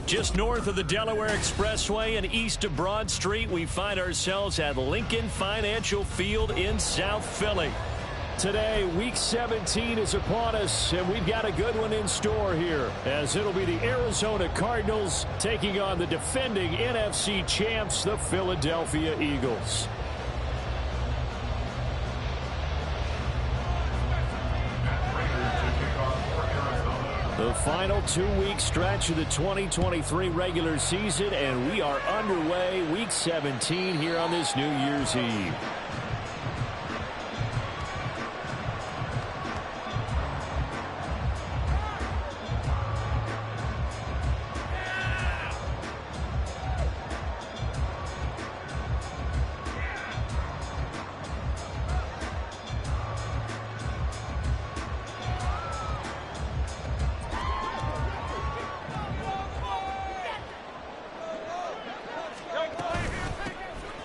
Just north of the Delaware Expressway and east of Broad Street, we find ourselves at Lincoln Financial Field in South Philly. Today, Week 17 is upon us, and we've got a good one in store here, as it'll be the Arizona Cardinals taking on the defending NFC champs, the Philadelphia Eagles. The final 2-week stretch of the 2023 regular season, and we are underway Week 17 here on this New Year's Eve.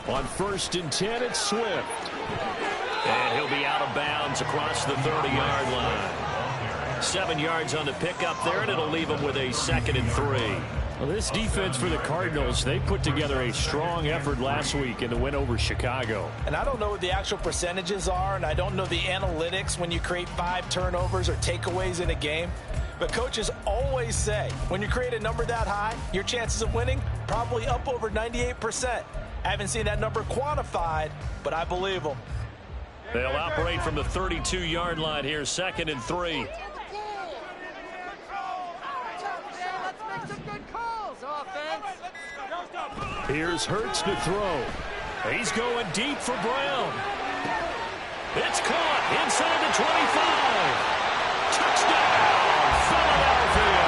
On 1st and 10, it's Swift. And he'll be out of bounds across the 30-yard line. 7 yards on the pickup there, and it'll leave him with a 2nd and 3. Well, this defense for the Cardinals, they put together a strong effort last week in the win over Chicago. And I don't know what the actual percentages are, and I don't know the analytics when you create 5 turnovers or takeaways in a game. But coaches always say, when you create a number that high, your chances of winning probably up over 98%. I haven't seen that number quantified, but I believe them. They'll operate from the 32-yard line here, 2nd and 3. Here's Hurts to throw. He's going deep for Brown. It's caught inside the 25. Touchdown, Philadelphia.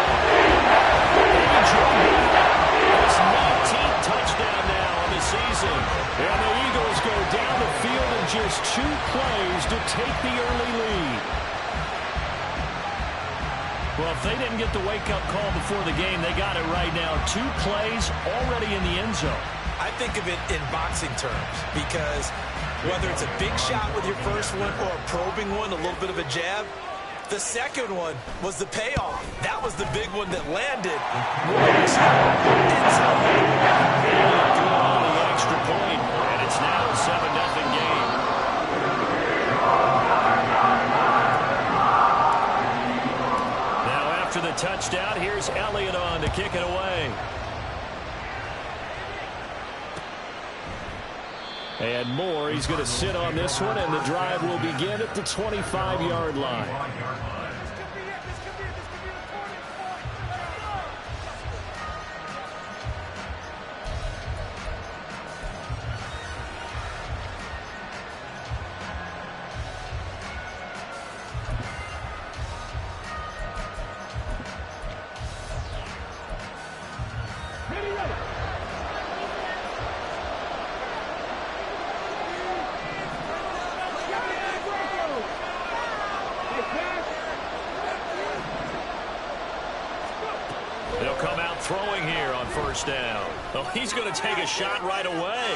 His 19th touchdown now on the season. And the Eagles go down the field in just 2 plays to take the early lead. Well, if they didn't get the wake-up call before the game, they got it right now. 2 plays already in the end zone. I think of it in boxing terms, because whether it's a big shot with your first one or a probing one, a little bit of a jab, the second one was the payoff. That was the big one that landed. Good on the extra point, and it's now a 7-0 game. Now after the touchdown, here's Elliott on to kick it away. And Moore, he's going to sit on this one, and the drive will begin at the 25-yard line. They'll come out throwing here on 1st down. Oh, he's going to take a shot right away.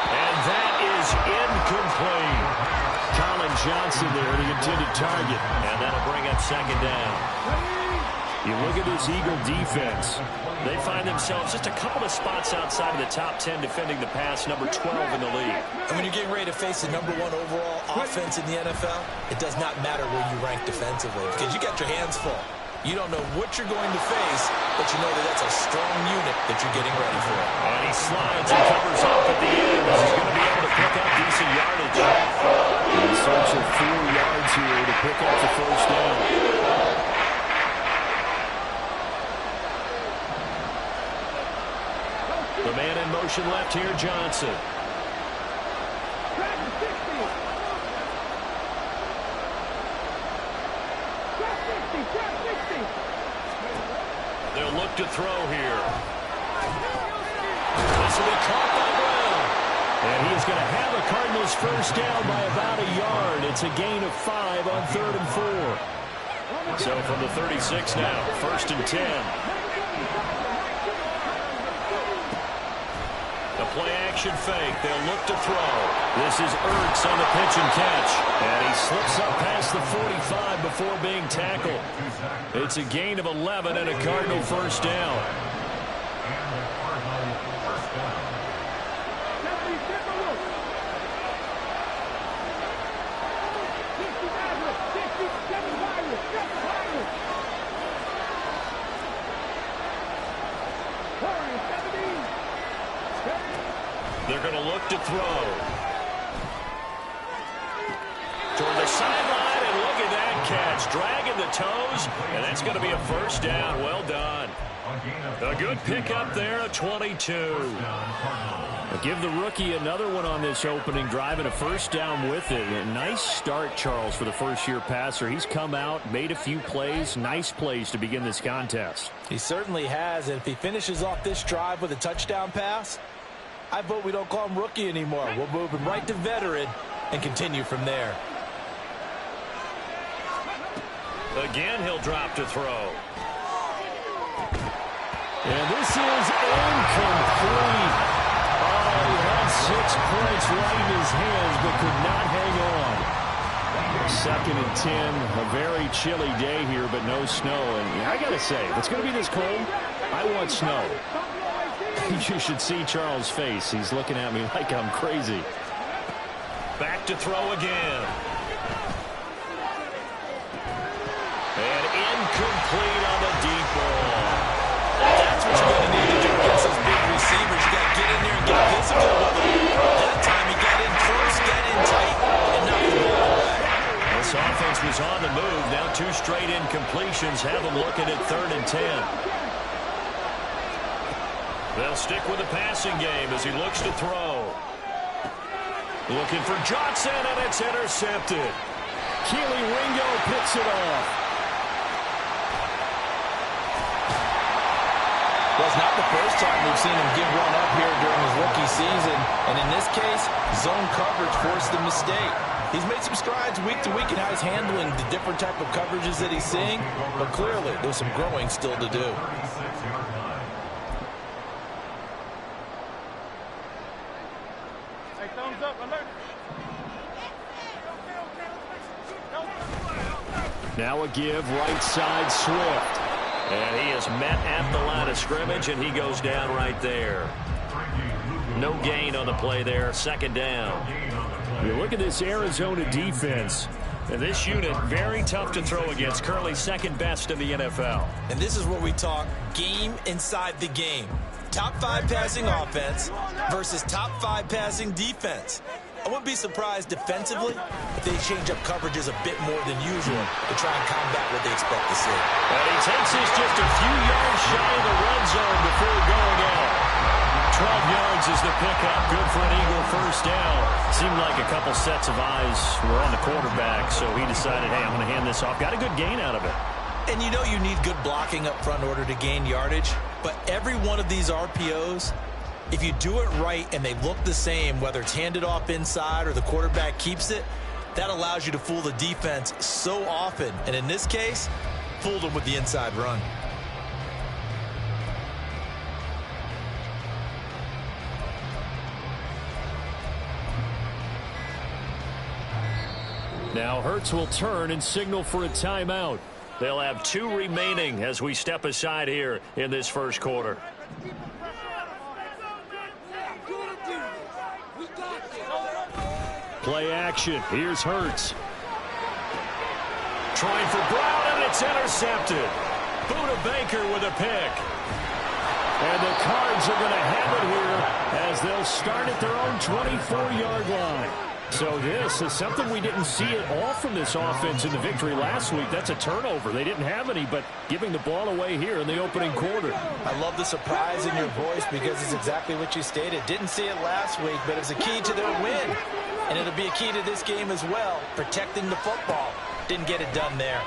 And that is incomplete. Colin Johnson there, the intended target. And that'll bring up 2nd down. You look at this Eagle defense. They find themselves just a couple of spots outside of the top 10 defending the pass, number 12 in the league. And when you're getting ready to face the number 1 overall offense in the NFL, it does not matter where you rank defensively, because you got your hands full. You don't know what you're going to face, but you know that that's a strong unit that you're getting ready for. And he slides and covers off at the end. He's going to be able to pick up decent yardage. In search of 4 yards here to pick up the 1st down. The man in motion left here, Johnson. They'll look to throw here. This will be caught by Brown. And he's going to have a Cardinals 1st down by about a yard. It's a gain of 5 on 3rd and 4. So from the 36 now, 1st and 10. The play Formation fake. They'll look to throw. This is Ertz on the pitch and catch. And he slips up past the 45 before being tackled. It's a gain of 11 and a Cardinal first down. They're going to look to throw. Toward the sideline, and look at that catch. Dragging the toes, and that's going to be a first down. Well done. A good pickup there, a 22. Give the rookie another one on this opening drive and a first down with it. A nice start, Charles, for the first-year passer. He's come out, made a few plays, nice plays to begin this contest. He certainly has, and if he finishes off this drive with a touchdown pass, I vote we don't call him rookie anymore. We'll move him right to veteran and continue from there. Again, he'll drop to throw. And this is incomplete. Oh, he had 6 points right in his hands, but could not hang on. 2nd and 10, a very chilly day here, but no snow. And I got to say, if it's going to be this cold, I want snow. You should see Charles' face. He's looking at me like I'm crazy. Back to throw again. And incomplete on the deep ball. That's what you're going to need to do against those big receivers. You got to get in there and get physical with them. That time he got in close, got in tight, and knocked the ball away. This offense was on the move. Now 2 straight incompletions have him looking at 3rd and 10. They'll stick with the passing game as he looks to throw. Looking for Johnson, and it's intercepted. Keely Ringo picks it off. Well, it's not the first time we've seen him give one up here during his rookie season. And in this case, zone coverage forced the mistake. He's made some strides week to week in how he's handling the different type of coverages that he's seeing. But clearly, there's some growing still to do. Now a give, right side, Swift. And he is met at the line of scrimmage, and he goes down right there. No gain on the play there, 2nd down. You look at this Arizona defense. And this unit, very tough to throw against. Currently 2nd best in the NFL. And this is where we talk game inside the game. Top 5 passing offense versus top 5 passing defense. I wouldn't be surprised defensively if they change up coverages a bit more than usual to try and combat what they expect to see. And he takes this just a few yards shy of the red zone before going out. 12 yards is the pickup. Good for an Eagle first down. Seemed like a couple sets of eyes were on the quarterback, so he decided, hey, I'm going to hand this off. Got a good gain out of it. And you know you need good blocking up front in order to gain yardage, but every one of these RPOs, if you do it right and they look the same, whether it's handed off inside or the quarterback keeps it, that allows you to fool the defense so often. And in this case, fooled them with the inside run. Now Hurts will turn and signal for a timeout. They'll have 2 remaining as we step aside here in this first quarter. Play action. Here's Hurts. Trying for Brown, and it's intercepted. Buda Baker with a pick. And the Cards are going to have it here as they'll start at their own 24-yard line. So this is something we didn't see at all from this offense in the victory last week. That's a turnover. They didn't have any, but giving the ball away here in the opening quarter. I love the surprise in your voice because it's exactly what you stated. Didn't see it last week, but it's a key to their win. And it'll be a key to this game as well, protecting the football. Didn't get it done there.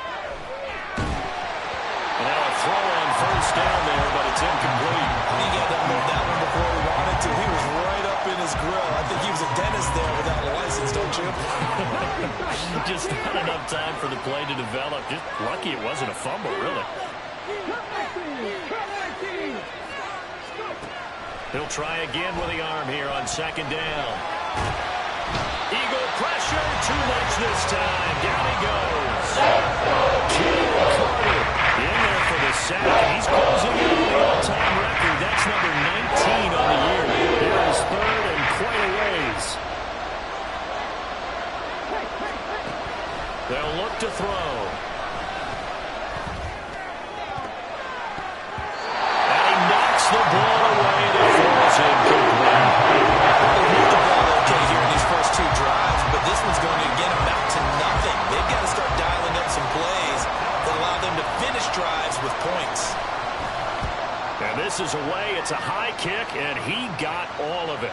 And now a throw on first down there, but it's incomplete. He got to move that one before he wanted to. He was right up in his grill. I think he was a dentist there without a license, don't you? Just not enough time for the play to develop. Just lucky it wasn't a fumble, really. He'll try again with the arm here on second down. Eagle pressure, too much this time. Down he goes. Jalen Carter in there for the sack, and he's closing in on the all-time record. That's number 19 on the year. Here is third and quite a ways. They'll look to throw. And he knocks the ball away, and it falls incomplete. They moved the ball okay here in these first two drives, but this one's going to again amount to nothing. They've got to start dialing up some plays that allow them to finish drives with points. And this is away. It's a high kick, and he got all of it.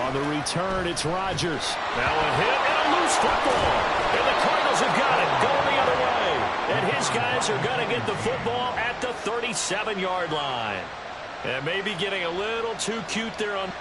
On the return, it's Rodgers. Now a hit and a loose football. And the Cardinals have got it going the other way. And his guys are going to get the football at the 37-yard line. And maybe getting a little too cute there on...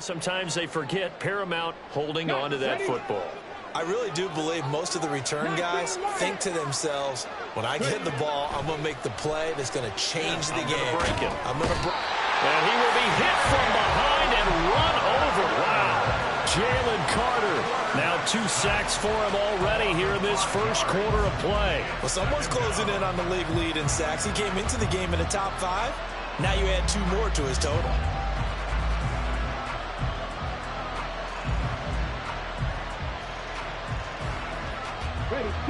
Sometimes they forget paramount holding on to that football. I really do believe most of the return guys think to themselves, when I get the ball, I'm going to make the play that's going to change the game. I'm going to break. And he will be hit from behind and run over. Wow. Jalen Carter. Now 2 sacks for him already here in this first quarter of play. Well, someone's closing in on the league lead in sacks. He came into the game in the top 5. Now you add 2 more to his total.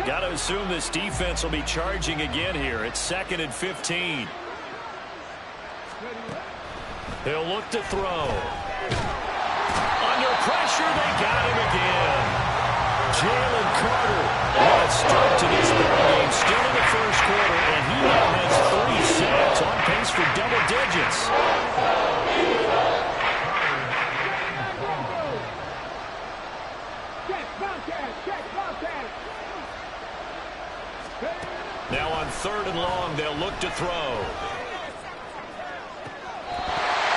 Got to assume this defense will be charging again here. It's 2nd and 15. He'll look to throw. Under pressure, they got him again. Jalen Carter. What a start to this ball game. Still in the first quarter, and he now has 3 sacks, on pace for double digits. Now on 3rd and long, they'll look to throw.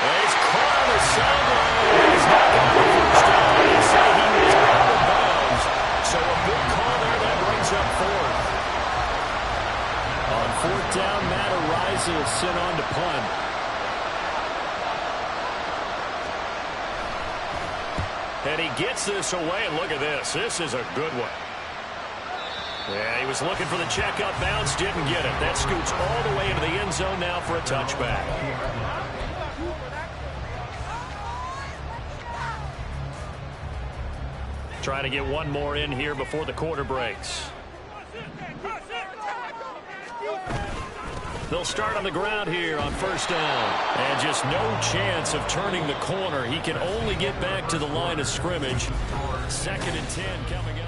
He's caught on the sideline. He's not got the first down. They say he was out of bounds. So a big call there that brings up 4th. On 4th down, Matt Ariza is sent on to punt. And he gets this away, and look at this. This is a good one. Yeah, he was looking for the checkup bounce, didn't get it. That scoots all the way into the end zone now for a touchback. Trying to get one more in here before the quarter breaks. They'll start on the ground here on 1st down. And just no chance of turning the corner. He can only get back to the line of scrimmage. 2nd and 10 coming up.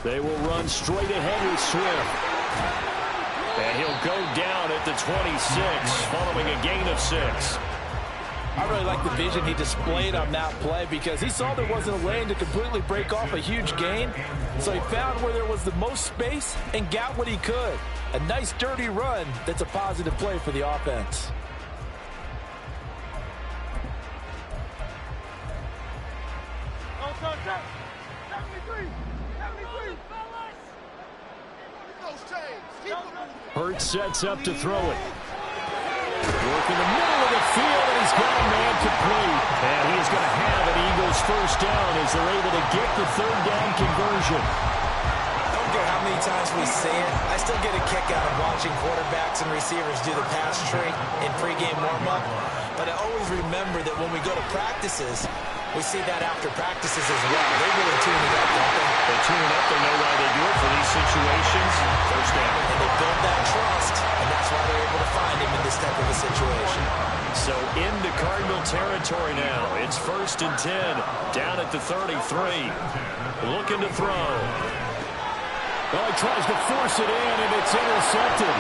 They will run straight ahead with Swift. And he'll go down at the 26, following a gain of 6. I really like the vision he displayed on that play because he saw there wasn't a lane to completely break off a huge gain. So he found where there was the most space and got what he could. A nice dirty run that's a positive play for the offense. Hurts sets up to throw it. Work in the middle of the field, and he's got a man complete. And he is going to have an Eagles first down as they're able to get the 3rd down conversion. I don't care how many times we say it, I still get a kick out of watching quarterbacks and receivers do the pass tree in pregame warm-up. But I always remember that when we go to practices, we see that after practices as well. They really tune it up, don't they? They tune it up. They know why they do it for these situations. First down. And they build that trust, and that's why they're able to find him in this type of a situation. So into Cardinal territory now. It's 1st and 10. Down at the 33. Looking to throw. Well, he tries to force it in, and it's intercepted.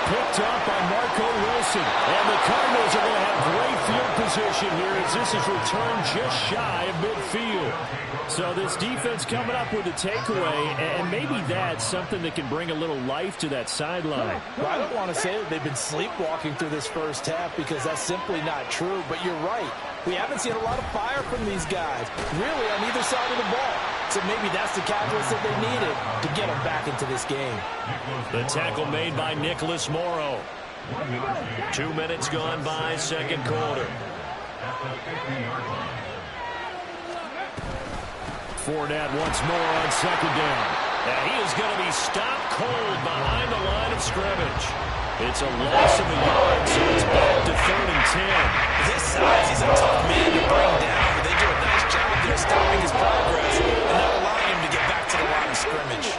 Picked up by Marco Wilson. And the Cardinals are going to have great field position here as this is returned just shy of midfield. So this defense coming up with a takeaway, and maybe that's something that can bring a little life to that sideline. Well, I don't want to say that they've been sleepwalking through this first half because that's simply not true, but you're right. We haven't seen a lot of fire from these guys, really, on either side of the ball. So maybe that's the catalyst that they needed to get them back into this game. The tackle made by Nicholas Morrow. 2 minutes gone by, 2nd quarter. Fournette once more on 2nd down. And he is going to be stopped cold behind the line of scrimmage. It's a loss of a yard, so it's back to 3rd and 10. His size, he's a tough man to bring down, but they do a nice job there stopping his progress and not allowing him to get back to the line of scrimmage.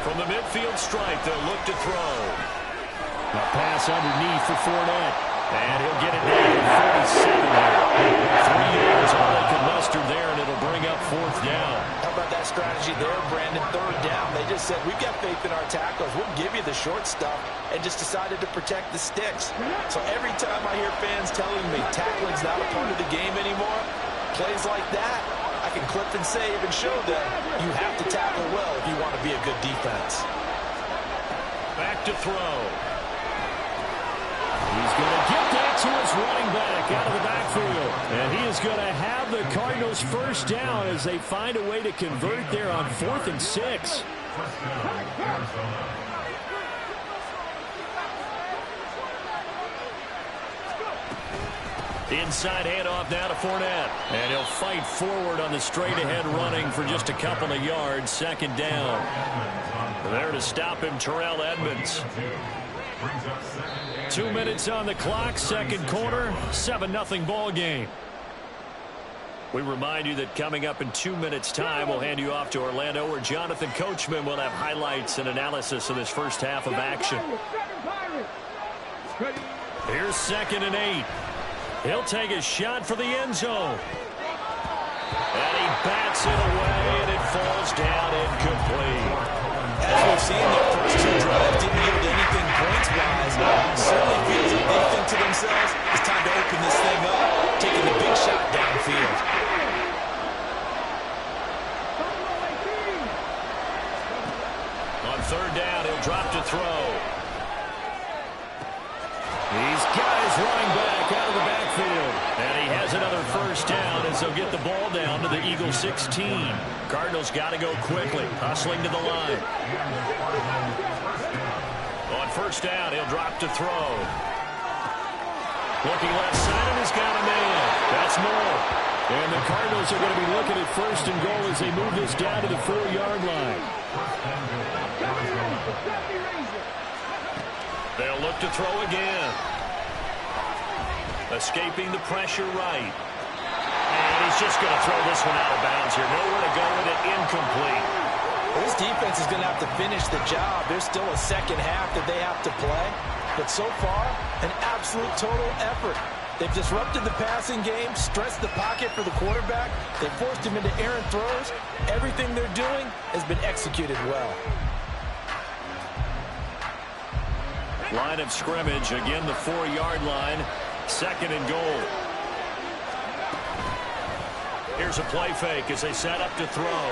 From the midfield stripe, they'll look to throw. A pass underneath for Fournette. And he'll get it down to 47 here. 3 yards, all they could muster there, and it'll bring up 4th down. How about that strategy there, Brandon? 3rd down. They just said, we've got faith in our tackles. We'll give you the short stuff, and just decided to protect the sticks. So every time I hear fans telling me tackling's not a part of the game anymore, plays like that, I can clip and save and show them you have to tackle well if you want to be a good defense. Back to throw. He's going to get that to his running back out of the backfield. And he is going to have the Cardinals 1st down as they find a way to convert there on 4th and 6. Inside handoff now to Fournette. And he'll fight forward on the straight-ahead running for just a couple of yards. 2nd down. There to stop him, Terrell Edmonds. 2 minutes on the clock, 2nd quarter, 7-0 ball game. We remind you that coming up in 2 minutes' time, we'll hand you off to Orlando, where Jonathan Coachman will have highlights and analysis of this first half of action. Here's 2nd and 8. He'll take a shot for the end zone. And he bats it away, and it falls down incomplete. As we've seen, their first 2 drives didn't yield anything points-wise. Certainly feels like they think to themselves, it's time to open this thing up, taking the big shot downfield. On 3rd down, he'll drop to throw. He's got his running back out of the backfield. And he has another 1st down as they'll get the ball down to the Eagles 16. Cardinals got to go quickly, hustling to the line. On 1st down, he'll drop to throw. Looking left side, and he's got a man. That's more. And the Cardinals are going to be looking at 1st and goal as they move this down to the 4-yard line. They'll look to throw again. Escaping the pressure right. And he's just going to throw this one out of bounds here. Nowhere to go with it. Incomplete. Well, this defense is going to have to finish the job. There's still a 2nd half that they have to play. But so far, an absolute total effort. They've disrupted the passing game, stressed the pocket for the quarterback. They forced him into errant throws. Everything they're doing has been executed well. Line of scrimmage, again the 4-yard line. 2nd and goal. Here's a play fake as they set up to throw.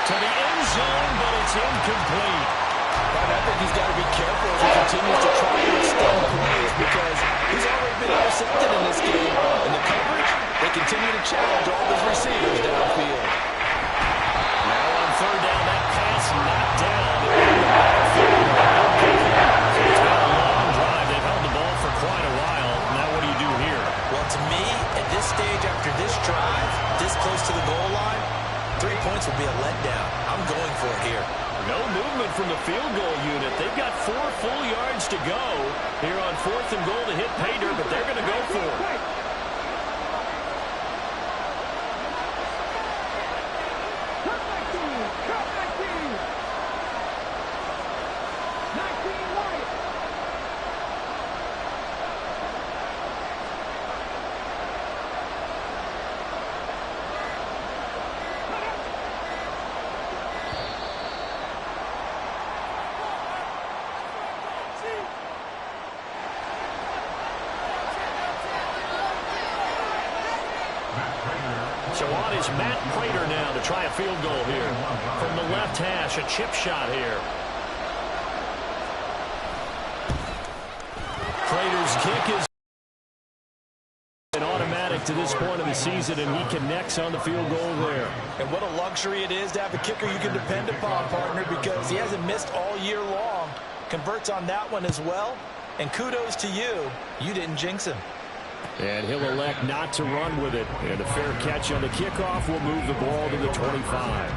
To the end zone, but it's incomplete. I think he's got to be careful as he continues to try to extend plays because he's already been intercepted in this game. In the coverage, they continue to challenge all his receivers downfield. Now on 3rd down, that pass knocked down in the backfield. It's been a long drive. They've held the ball for quite a while. Now what do you do here? Well, to me, at this stage after this drive, this close to the goal line, 3 points would be a letdown. I'm going for it here. No movement from the field goal unit. They've got 4 full yards to go here on 4th and goal to hit pay dirt, but they're going to go for it. So on is Matt Prater now to try a field goal here. From the left hash, a chip shot here. Prater's kick is an automatic to this point of the season, and he connects on the field goal there. And what a luxury it is to have a kicker you can depend upon, partner, because he hasn't missed all year long. Converts on that one as well. And kudos to you. You didn't jinx him. And he'll elect not to run with it. And a fair catch on the kickoff will move the ball to the 25.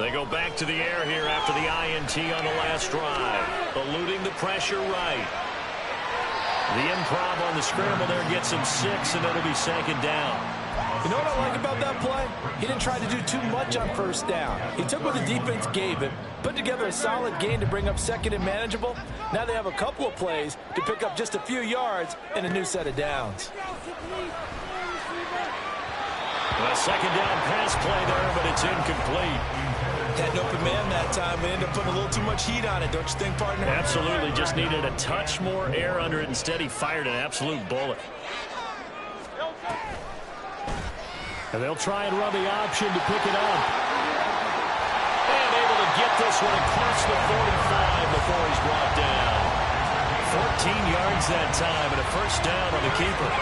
They go back to the air here after the INT on the last drive. Eluding the pressure right. The improv on the scramble there gets him 6, and it'll be second down. You know what I like about that play? He didn't try to do too much on first down. He took what the defense gave him, put together a solid gain to bring up second and manageable. Now they have a couple of plays to pick up just a few yards and a new set of downs. A second down pass play there, but it's incomplete. Had an open man that time. They ended up putting a little too much heat on it, don't you think, partner? Absolutely. Just needed a touch more air under it. Instead, he fired an absolute bullet. And they'll try and run the option to pick it up. And able to get this one across the 45 before he's brought down. 14 yards that time and a first down on the keeper.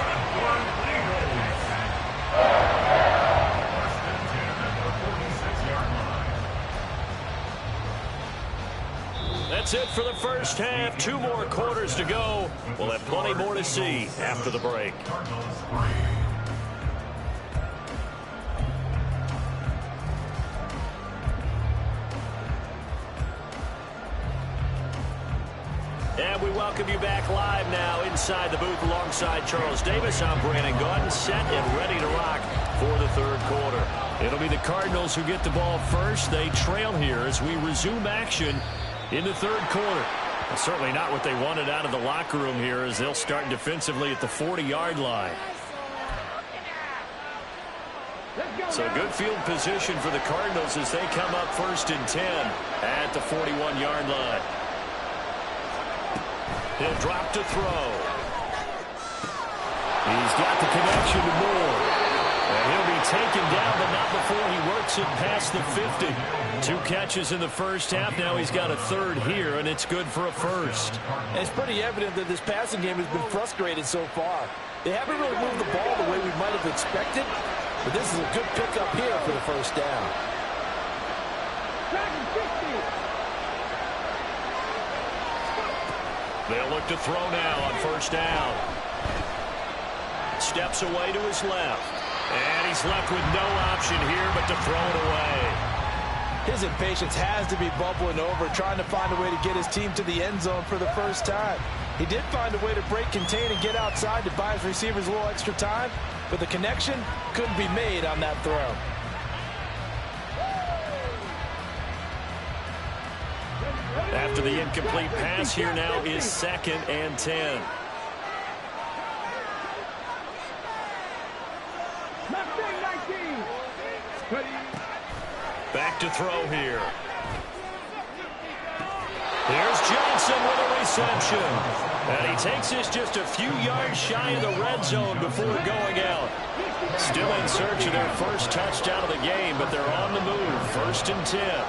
That's it for the first half. 2 more quarters to go. We'll have plenty more to see after the break. And we welcome you back live now inside the booth alongside Charles Davis. I'm Brandon Gaudin, set and ready to rock for the third quarter. It'll be the Cardinals who get the ball first. They trail here as we resume action in the third quarter. And certainly not what they wanted out of the locker room here as they'll start defensively at the 40-yard line. So good field position for the Cardinals as they come up 1st and 10 at the 41-yard line. He'll drop to throw. He's got the connection to Moore. And he'll be taken down, but not before he works it past the 50. 2 catches in the first half. Now he's got a third here, and it's good for a first. And it's pretty evident that this passing game has been frustrated so far. They haven't really moved the ball the way we might have expected, but this is a good pickup here for the first down. They'll look to throw now on first down. Steps away to his left. And he's left with no option here but to throw it away. His impatience has to be bubbling over, trying to find a way to get his team to the end zone for the first time. He did find a way to break, contain, and get outside to buy his receivers a little extra time, but the connection couldn't be made on that throw. After the incomplete pass, here now is 2nd and 10. Back to throw here. Here's Johnson with a reception. And he takes this just a few yards shy of the red zone before going out. Still in search of their first touchdown of the game, but they're on the move. 1st and 10.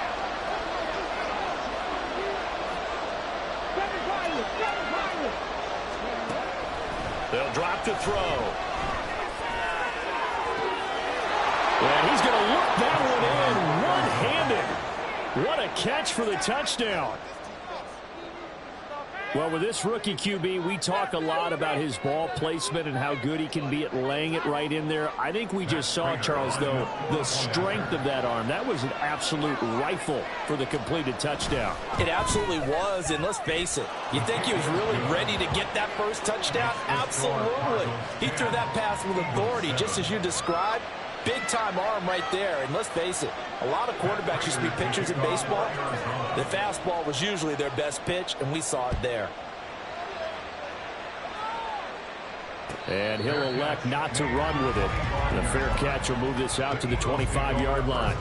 They'll drop to throw. And he's going to look that one in one-handed. What a catch for the touchdown. Well, with this rookie QB, we talk a lot about his ball placement and how good he can be at laying it right in there. I think we just saw, Charles, though, the strength of that arm. That was an absolute rifle for the completed touchdown. It absolutely was, and let's face it, you think he was really ready to get that first touchdown? Absolutely. He threw that pass with authority, just as you described. Big-time arm right there, and let's face it, a lot of quarterbacks used to be pitchers in baseball. The fastball was usually their best pitch, and we saw it there. And he'll elect not to run with it. And a fair catch will move this out to the 25-yard line.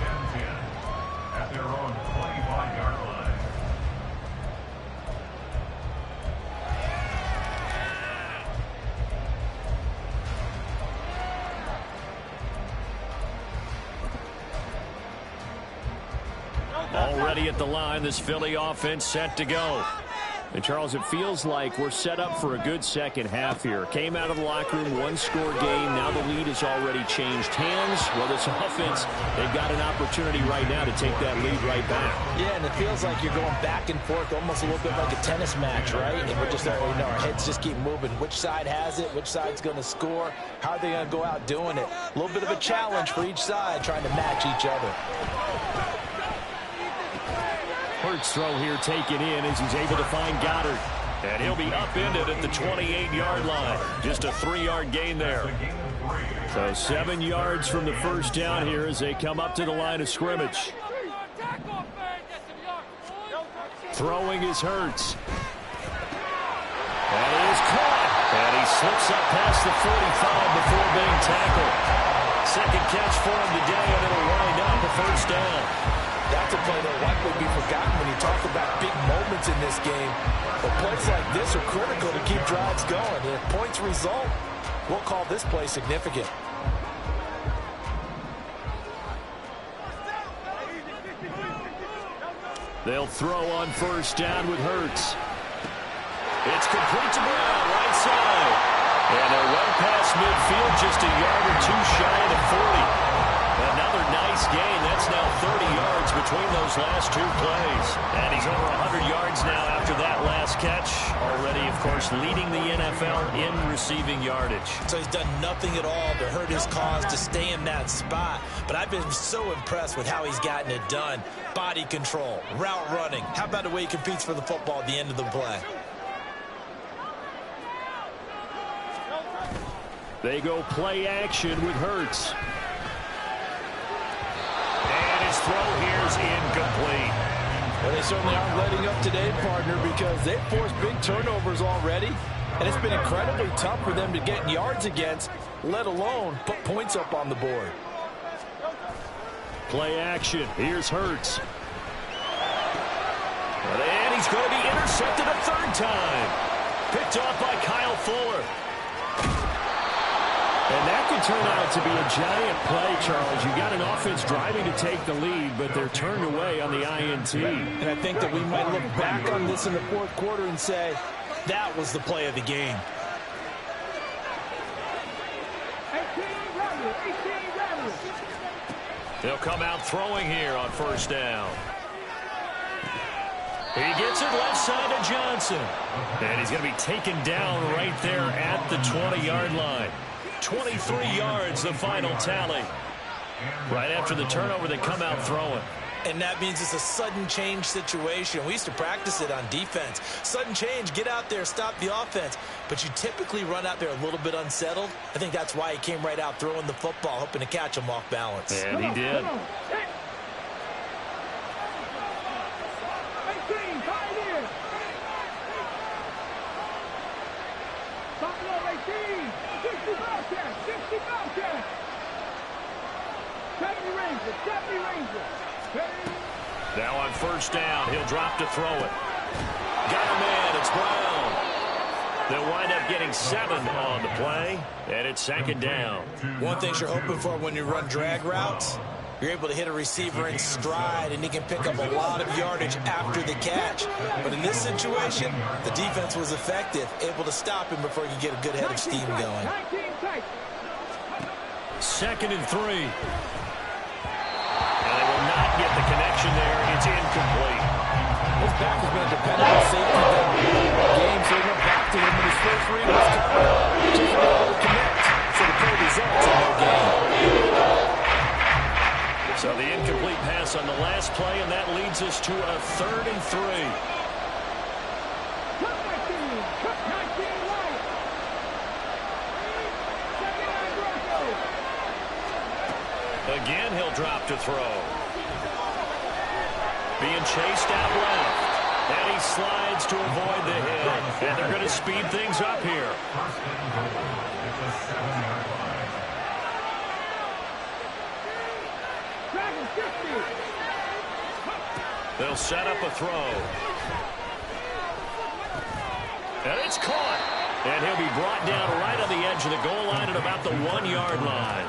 At their own 25-yard line. Already at the line, this Philly offense set to go. And, Charles, it feels like we're set up for a good second half here. Came out of the locker room, 1-score game. Now the lead has already changed hands. Well, this offense, they've got an opportunity right now to take that lead right back. Yeah, and it feels like you're going back and forth, almost a little bit like a tennis match, right? And we're just, our heads just keep moving. Which side has it? Which side's going to score? How are they going to go out doing it? A little bit of a challenge for each side, trying to match each other. Hurts throw here taken in as he's able to find Goddard. And he'll be upended at the 28-yard line. Just a 3-yard gain there. So 7 yards from the first down here as they come up to the line of scrimmage. Throwing is Hurts. And it is caught. And he slips up past the 45 before being tackled. Second catch for him today, and it'll wind up a first down. That's a play that'll likely be forgotten when you talk about big moments in this game. But plays like this are critical to keep drives going. And if points result, we'll call this play significant. They'll throw on first down with Hurts. It's complete to Brown, right side. And they're well past midfield, just a yard or two shy of the 40. Another nice gain. That's now 30 yards between those last two plays. And he's over 100 yards now after that last catch. Already, of course, leading the NFL in receiving yardage. So he's done nothing at all to hurt his cause to stay in that spot. But I've been so impressed with how he's gotten it done. Body control, route running. How about the way he competes for the football at the end of the play? They go play action with Hurts. And his throw here's incomplete. Well, they certainly aren't letting up today, partner, because they've forced big turnovers already. And it's been incredibly tough for them to get yards against, let alone put points up on the board. Play action. Here's Hurts. And he's going to be intercepted a third time. Picked off by Kyle Fuller. And that could turn out to be a giant play, Charles. You got an offense driving to take the lead, but they're turned away on the INT. And I think that we might look back on this in the fourth quarter and say, that was the play of the game. They'll come out throwing here on first down. He gets it left side to Johnson. And he's going to be taken down right there at the 20-yard line. 23 yards, the final tally. Right after the turnover, they come out throwing. And that means it's a sudden change situation. We used to practice it on defense. Sudden change, get out there, stop the offense. But you typically run out there a little bit unsettled. I think that's why he came right out throwing the football, hoping to catch him off balance. And he did. Now on first down, he'll drop to throw it. Got a man, it's Brown. They'll wind up getting 7 on the play, and it's second down. One thing you're hoping for when you run drag routes, you're able to hit a receiver in stride, and he can pick up a lot of yardage after the catch. But in this situation, the defense was effective, able to stop him before you get a good head of steam going. 2nd and 3. And they will not get the connection there. It's incomplete. His back has been a dependable safety valve in the game, so he went back to him when his first read was covered. Just able to connect. So the play results in no gain. So the incomplete pass on the last play, and that leads us to a 3rd and 3. Again, he'll drop to throw. Being chased out left. And he slides to avoid the hit. And they're going to speed things up here. They'll set up a throw. And it's caught. And he'll be brought down right on the edge of the goal line at about the 1-yard line.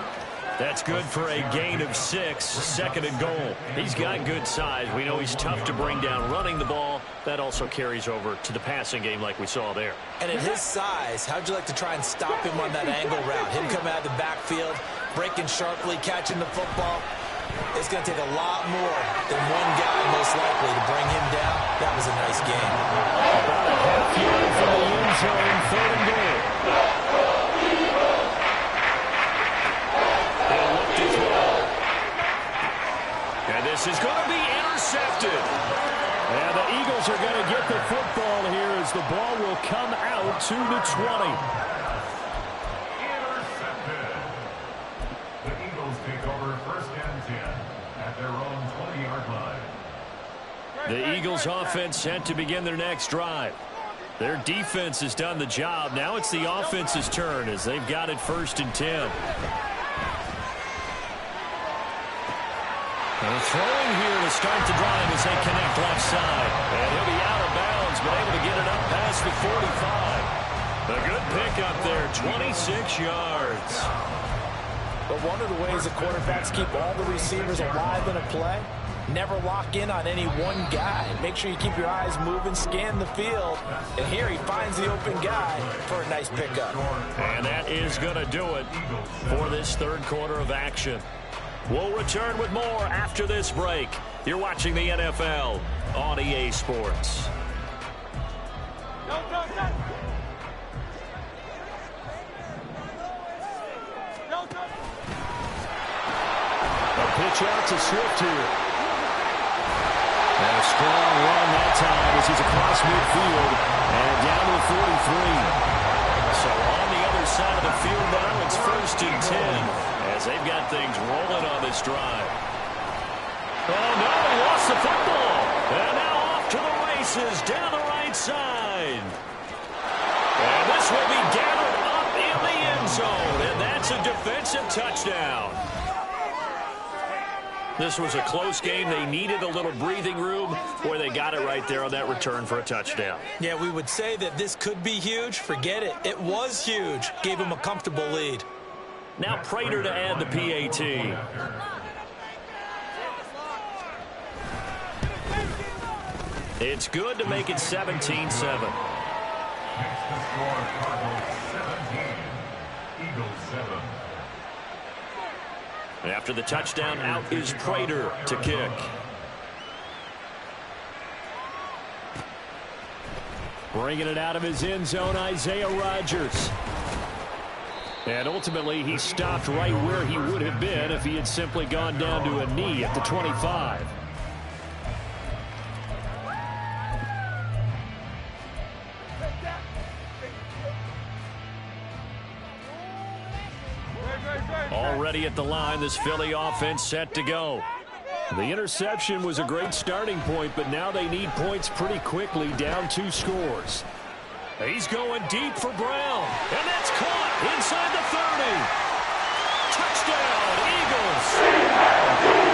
That's good for a gain of 6, 2nd and goal. He's got good size. We know he's tough to bring down running the ball. That also carries over to the passing game like we saw there. And at his size, how'd you like to try and stop him on that angle route? Him coming out of the backfield, breaking sharply, catching the football. It's going to take a lot more than one guy most likely to bring him down. That was a nice game. About a half yard from the end zone, 3rd and goal. They'll look to throw. And this is going to be intercepted. the ball will come out to the 20. Intercepted. The Eagles take over 1st and 10 at their own 20-yard line. The Eagles offense set to begin their next drive. Their defense has done the job. Now it's the offense's turn as they've got it 1st and 10. And throwing here to start the drive as they connect left side. And he'll be out of bounds, but able to get it up past the 45. A good pickup there, 26 yards. But one of the ways the quarterbacks keep all the receivers alive in a play, never lock in on any one guy. Make sure you keep your eyes moving, scan the field. And here he finds the open guy for a nice pickup. And that is going to do it for this 3rd quarter of action. We'll return with more after this break. You're watching the NFL on EA Sports. A pitch out to Swift here. And a strong run that time as he's across midfield and down to the 43. So on the other side of the field now, it's 1st and 10 as they've got things rolling on this drive. Oh, no, he lost the football. And now off to the races down the right side. And this will be gathered up in the end zone, and that's a defensive touchdown. This was a close game. They needed a little breathing room. Boy, they got it right there on that return for a touchdown. Yeah, we would say that this could be huge. Forget it. It was huge. Gave him a comfortable lead. Now Prater to add the PAT. It's good to make it 17-7. Makes the score Cardinals 17, Eagles 7. After the touchdown, out is Prater to kick. Bringing it out of his end zone, Isaiah Rodgers. And ultimately, he stopped right where he would have been if he had simply gone down to a knee at the 25. Already at the line, this Philly offense set to go. The interception was a great starting point, but now they need points pretty quickly, down 2 scores. He's going deep for Brown, and that's caught inside the 30. Touchdown, Eagles.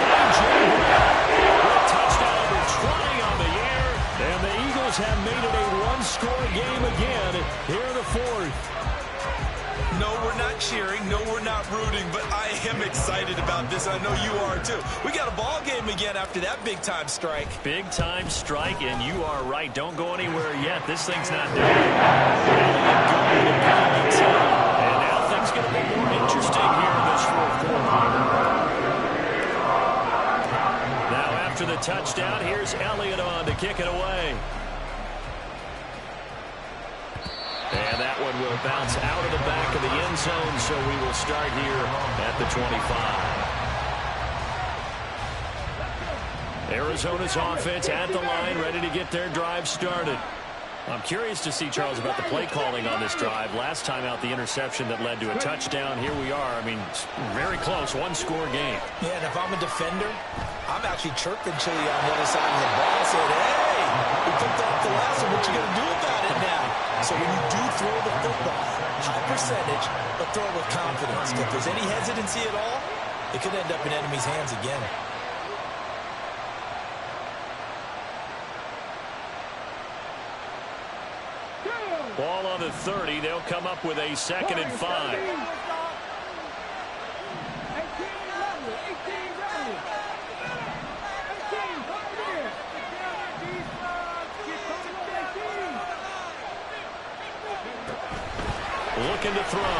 A.J. Brown with touchdown number 20 on the year, and the Eagles have made it a 1-score game again here in the 4th. No, we're not cheering. No, we're not rooting, but I am excited about this. I know you are, too. We got a ball game again after that big-time strike. Big-time strike, and you are right. Don't go anywhere yet. This thing's not done. And now things get a bit more interesting here in this 4th quarter. Now after the touchdown, here's Elliott on to kick it away. And that one will bounce out of the back of the end zone, so we will start here at the 25. Arizona's offense at the line, ready to get their drive started. I'm curious to see, Charles, about the play calling on this drive. Last time out, the interception that led to a touchdown. Here we are. I mean, very close, 1-score game. Yeah, and if I'm a defender, I'm actually chirping Chili on the other side of the ball. I said, hey, we picked off the last one. What you going to do about it now? So when you do throw the football, high percentage, but throw it with confidence. If there's any hesitancy at all, it could end up in enemy's hands again. Ball on the 30. They'll come up with a 2nd and 5. Looking to throw.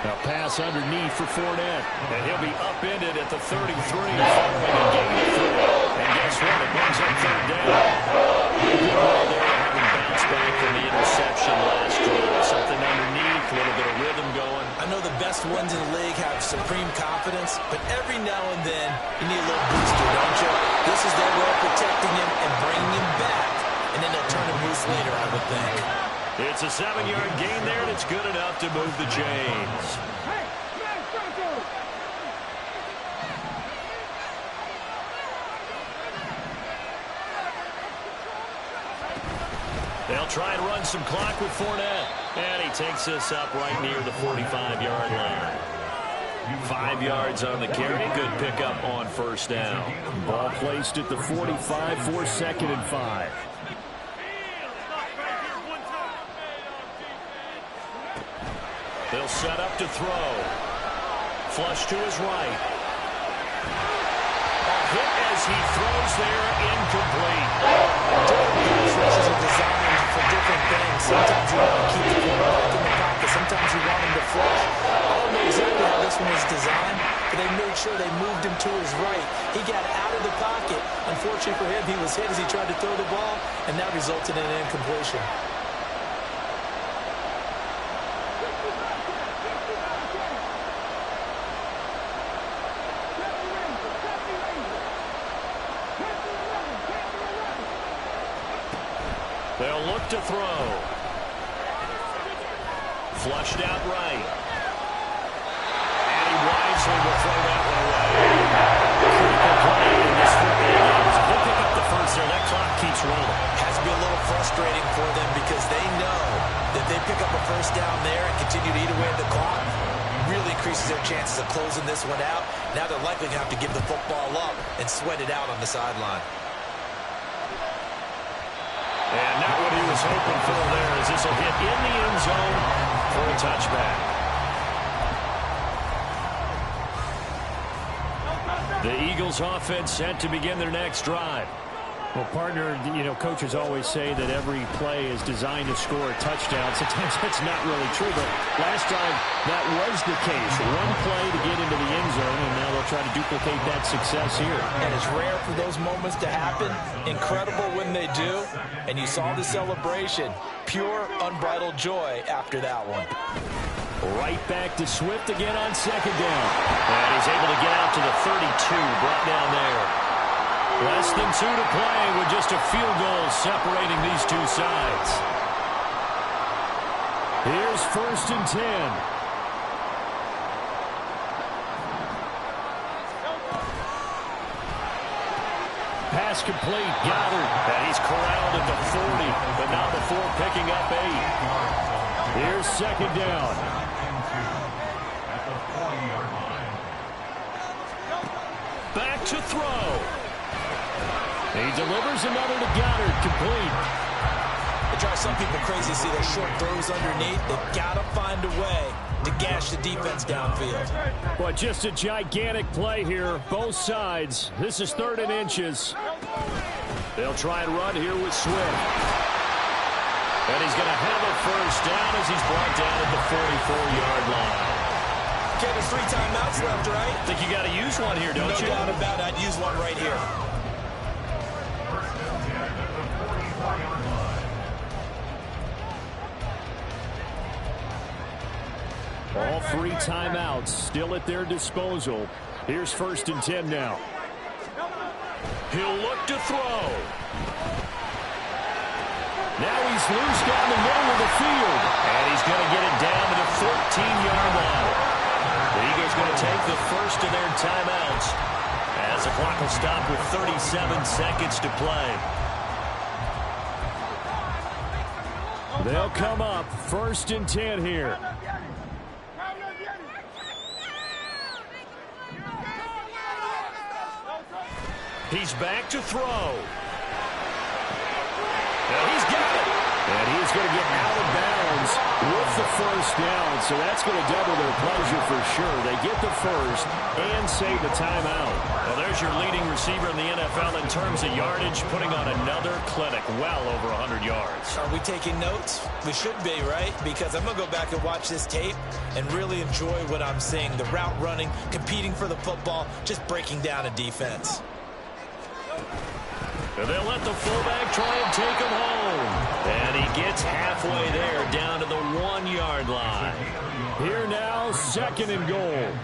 A pass underneath for Fournette. And he'll be upended at the 33 following a gain of 3. And guess what? It brings up 3rd down. Good ball there, having bounced back from the interception last drive. Something underneath, a little bit of rhythm going. I know the best best ones in the league have supreme confidence, but every now and then you need a little booster, don't you? This is their way of protecting him and bringing him back, and then they'll turn him loose later, I would think. It's a 7-yard gain there, and it's good enough to move the chains. They'll try and run some clock with Fournette. And he takes this up right near the 45-yard line. 5 yards on the carry. Good pickup on first down. Ball placed at the 45 for 2nd and 5. They'll set up to throw. Flush to his right. A hit as he throws there, incomplete. Different rushes are designed for different things. Sometimes you want to keep the quarterback in the pocket. Sometimes you want him to flush. I don't know exactly how this one was designed, but they made sure they moved him to his right. He got out of the pocket. Unfortunately for him, he was hit as he tried to throw the ball, and that resulted in an incompletion. They'll look to throw. Flushed out right. And he wisely will throw that one away. Critical play in this football game. So he'll pick up the first there. That clock keeps rolling. Has to be a little frustrating for them because they know that they pick up a first down there and continue to eat away at the clock. Really increases their chances of closing this one out. Now they're likely going to have to give the football up and sweat it out on the sideline. And not what he was hoping for there as this will hit in the end zone for a touchback. The Eagles offense set to begin their next drive. Well, partner, coaches always say that every play is designed to score a touchdown. Sometimes that's not really true, but last time that was the case. One play to get into the end zone, and now they'll try to duplicate that success here. And it's rare for those moments to happen. Incredible when they do. And you saw the celebration. Pure, unbridled joy after that one. Right back to Swift again on second down. And he's able to get out to the 32, brought down there. Less than 2 to play with just a field goal separating these two sides. Here's 1st and 10. Pass complete. Goddard. And he's corralled at the 40, but not before picking up 8. Here's 2nd down. Back to throw. He delivers another to Goddard, complete. It drives some people crazy to see those short throws underneath. They've got to find a way to gash the defense downfield. Boy, just a gigantic play here, both sides. This is 3rd and inches. They'll try and run here with Swift. And he's going to have a first down as he's brought down at the 44-yard line. Okay, there's 3 timeouts left, right? I think you got to use one here, don't you? No doubt about it. I'd use one right here. All 3 timeouts still at their disposal. Here's 1st and 10 now. He'll look to throw. Now he's loose down the middle of the field. And he's going to get it down to the 14-yard line. The Eagles going to take the first of their timeouts as the clock will stop with 37 seconds to play. They'll come up 1st and 10 here. He's back to throw. And he's got it. And he's going to get out of bounds with the first down. So that's going to double their pleasure for sure. They get the first and save the timeout. Well, there's your leading receiver in the NFL in terms of yardage, putting on another clinic, well over 100 yards. Are we taking notes? We should be, right? Because I'm going to go back and watch this tape and really enjoy what I'm seeing. The route running, competing for the football, just breaking down a defense. And they'll let the fullback try and take him home. And he gets halfway there, down to the 1-yard line. Here now, second and goal. And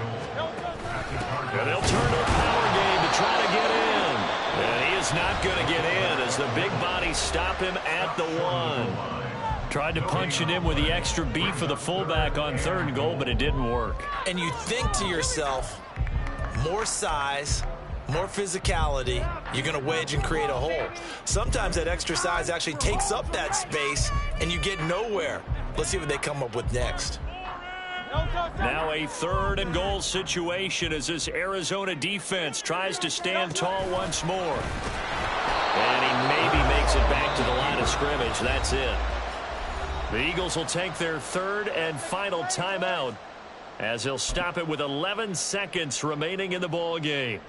they'll turn to a power game to try to get in. And he is not going to get in as the big bodies stop him at the 1. Tried to punch it in with the extra beat for the fullback on third and goal, but it didn't work. And you think to yourself, more size, more physicality, you're going to wedge and create a hole. Sometimes that extra size actually takes up that space, and you get nowhere. Let's see what they come up with next. Now a third and goal situation as this Arizona defense tries to stand tall once more. And he maybe makes it back to the line of scrimmage. That's it. The Eagles will take their third and final timeout as they'll stop it with 11 seconds remaining in the ball game.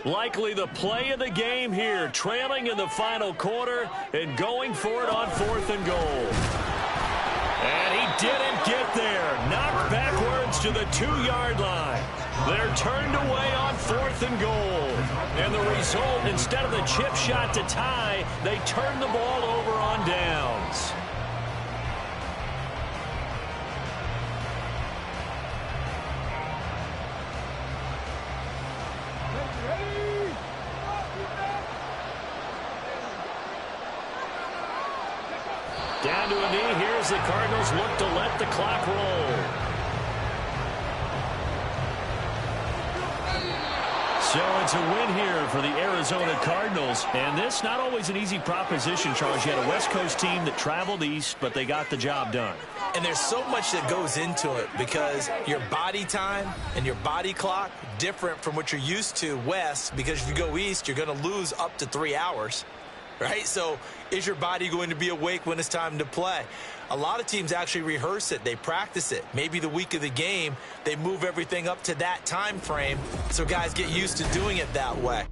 Likely the play of the game here, trailing in the final quarter and going for it on 4th and goal. And he didn't get there. Knocked backwards to the 2-yard line. They're turned away on 4th and goal. And the result, instead of the chip shot to tie, they turn the ball over on downs. Down to a knee. Here's the Cardinals look to let the clock roll. So it's a win here for the Arizona Cardinals. And this not always an easy proposition, Charles. You had a West Coast team that traveled east, but they got the job done. And there's so much that goes into it because your body time and your body clock different from what you're used to west, because if you go east, you're going to lose up to 3 hours. Right? So is your body going to be awake when it's time to play? A lot of teams actually rehearse it. They practice it. Maybe the week of the game, they move everything up to that time frame so guys get used to doing it that way.